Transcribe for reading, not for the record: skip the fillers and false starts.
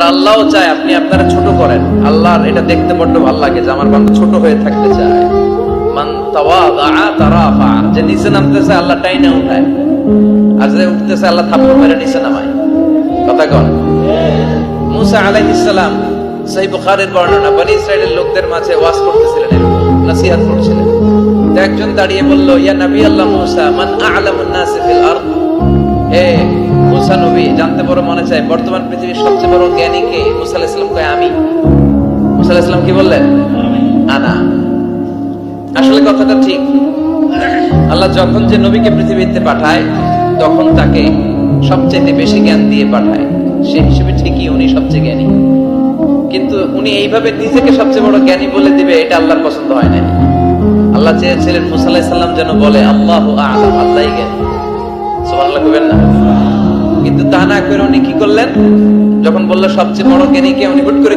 আল্লাহও চায় আপনি আপনারা ছোট করেন। আল্লাহর এটা দেখতে বড্ড ভালো লাগে যে আমার বান্দা ছোট হয়ে থাকতে চায়। মান তাওয়াদা তারাফা, যে নিচে নামতেছে আল্লাহ টাইনা উঠায়, আর যে উঠতেছে আল্লাহ থাপ্পড় মেরে নিচে নামায়। কথা কন। মুসা আলাইহিস সালাম, সহিহ বুখারীর বর্ণনা, বনি ইসরাইলের লোকদের মাঝে ওয়াজ করতেছিলেন, নসিহত করছিলেন। তো একজন দাঁড়িয়ে বলল, ইয়া নবী আল্লাহ মুসা, মান আ'লামুন নাস ফিল আরদ। হে মুসা নবী, জানতে বড় মনে চায় বর্তমান পৃথিবীর সবচেয়ে বড় জ্ঞানী কে? মুসা আলাইহিস সালাম কয় আমি। মুসা আলাইহিস সালাম কি বললেন? আনা। আসলে কথাটা ঠিক। আল্লাহ যখন যে নবীকে পৃথিবীতে পাঠায় তখন তাকে সবচেয়ে বেশি জ্ঞান দিয়ে পাঠায়, সেই হিসেবে ঠিকই উনি সবচেয়ে জ্ঞানী। কিন্তু উনি এইভাবে নিজেকে সবচেয়ে বড় জ্ঞানী বলে দিবে, এটা আল্লাহর পছন্দ হয় না। আল্লাহ চেয়েছিলেন মুসা আলাইহিস সালাম যেন বলে আল্লাহু আ'লাম, আল্লাহই জ্ঞানী। সুবহানাল্লাহ কইবেন না? কিন্তু তা না করে উনি কি করলেন? যখন বলল সবচেয়ে বড় জ্ঞানী কে, উনি হুট করে